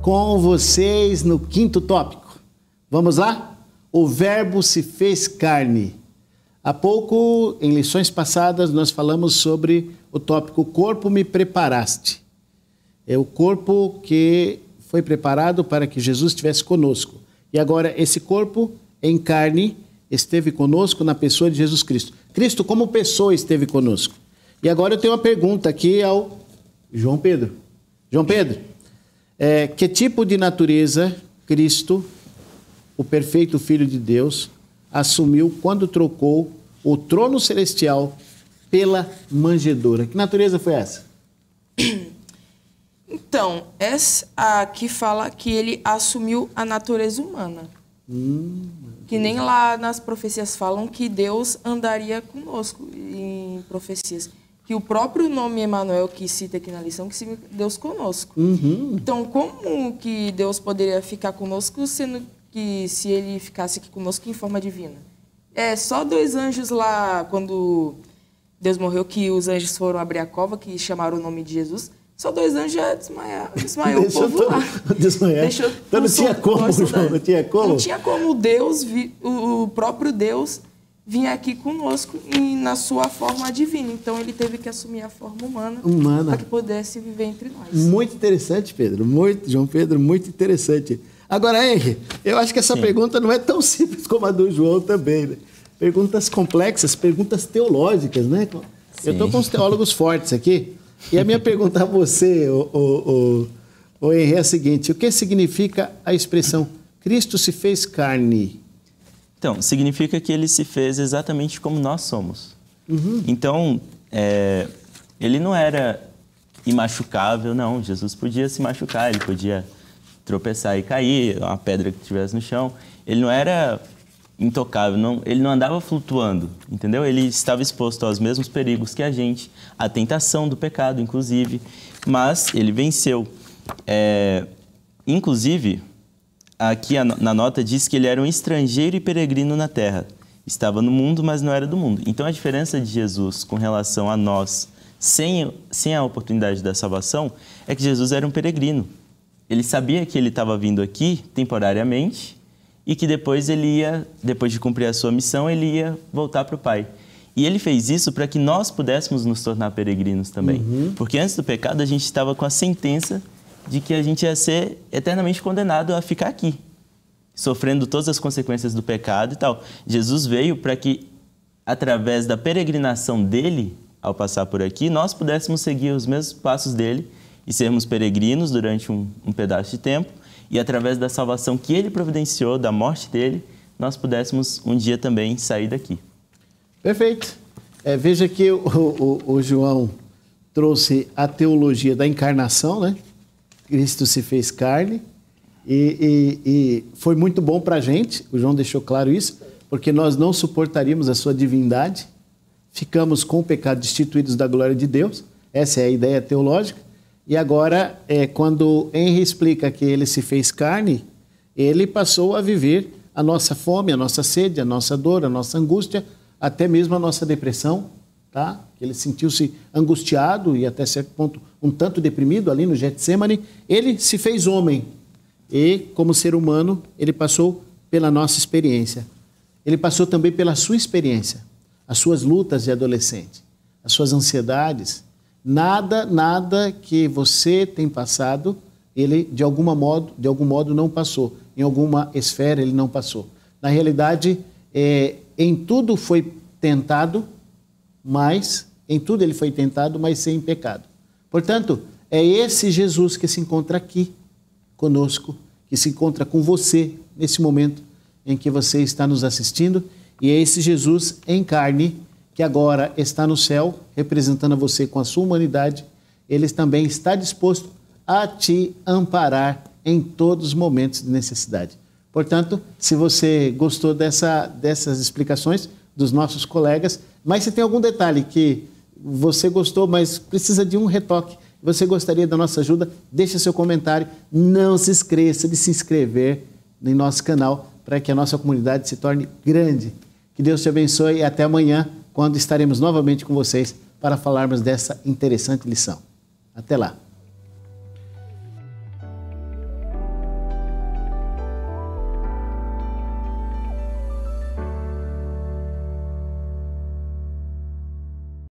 com vocês no quinto tópico. Vamos lá? O Verbo se fez carne. Há pouco, em lições passadas, nós falamos sobre o tópico Corpo me preparaste. É o corpo que foi preparado para que Jesus estivesse conosco. E agora esse corpo em carne esteve conosco na pessoa de Jesus Cristo. Cristo como pessoa esteve conosco. E agora eu tenho uma pergunta aqui ao João Pedro. João Pedro, que tipo de natureza Cristo, o perfeito Filho de Deus, assumiu quando trocou o trono celestial pela manjedoura? Que natureza foi essa? Então, essa aqui fala que ele assumiu a natureza humana. Que nem lá nas profecias falam que Deus andaria conosco em profecias. Que o próprio nome Emanuel que cita aqui na lição, que significa Deus conosco. Então, como que Deus poderia ficar conosco, sendo que se ele ficasse aqui conosco em forma divina? Só 2 anjos lá, quando Deus morreu, que os anjos foram abrir a cova, que chamaram o nome de Jesus. Só 2 anjos já desmaiou o povo lá. Desmaiar. Então não tinha como, João, não tinha como? Não tinha como Deus, o próprio Deus, vir aqui conosco e na sua forma divina. Então ele teve que assumir a forma humana. Para que pudesse viver entre nós. Muito interessante, Pedro. João Pedro, muito interessante. Agora, Henry, eu acho que essa pergunta não é tão simples como a do João também, né? Perguntas complexas, perguntas teológicas, né? Sim. Eu estou com os teólogos fortes aqui. E a minha pergunta a você, Henry, é a seguinte: o que significa a expressão Cristo se fez carne? Então, significa que ele se fez exatamente como nós somos. Então, ele não era imachucável, não. Jesus podia se machucar, ele podia tropeçar e cair, uma pedra que estivesse no chão. Ele não era intocável, ele não andava flutuando, entendeu? Ele estava exposto aos mesmos perigos que a gente, à tentação do pecado, inclusive, mas ele venceu. Inclusive, aqui na nota diz que ele era um estrangeiro e peregrino na terra. Estava no mundo, mas não era do mundo. Então, a diferença de Jesus com relação a nós, sem a oportunidade da salvação, é que Jesus era um peregrino. Ele sabia que ele estava vindo aqui temporariamente, e que depois depois de cumprir a sua missão, ele ia voltar para o Pai. E ele fez isso para que nós pudéssemos nos tornar peregrinos também. Porque antes do pecado, a gente estava com a sentença de que a gente ia ser eternamente condenado a ficar aqui, sofrendo todas as consequências do pecado e tal. Jesus veio para que, através da peregrinação dele, ao passar por aqui, nós pudéssemos seguir os mesmos passos dele e sermos peregrinos durante um pedaço de tempo. E através da salvação que ele providenciou, da morte dele, nós pudéssemos um dia também sair daqui. Perfeito. Veja que o João trouxe a teologia da encarnação, né? Cristo se fez carne e foi muito bom para a gente, o João deixou claro isso, porque nós não suportaríamos a sua divindade, ficamos com o pecado destituídos da glória de Deus, essa é a ideia teológica. E agora, quando Henry explica que ele se fez carne, ele passou a viver a nossa fome, a nossa sede, a nossa dor, a nossa angústia, até mesmo a nossa depressão, tá? Ele sentiu-se angustiado e até certo ponto um tanto deprimido ali no Getsemane. Ele se fez homem e, como ser humano, ele passou pela nossa experiência. Ele passou também pela sua experiência, as suas lutas de adolescente, as suas ansiedades. Nada que você tem passado, ele de algum modo não passou. Em alguma esfera ele não passou. Na realidade, em tudo foi tentado, mas sem pecado. Portanto, é esse Jesus que se encontra aqui conosco, que se encontra com você nesse momento em que você está nos assistindo, e é esse Jesus em carne que agora está no céu, representando a você com a sua humanidade. Ele também está disposto a te amparar em todos os momentos de necessidade. Portanto, se você gostou dessas explicações dos nossos colegas, mas se tem algum detalhe que você gostou, mas precisa de um retoque, você gostaria da nossa ajuda, deixe seu comentário. Não se esqueça de se inscrever em nosso canal para que a nossa comunidade se torne grande. Que Deus te abençoe e até amanhã, quando estaremos novamente com vocês para falarmos dessa interessante lição. Até lá!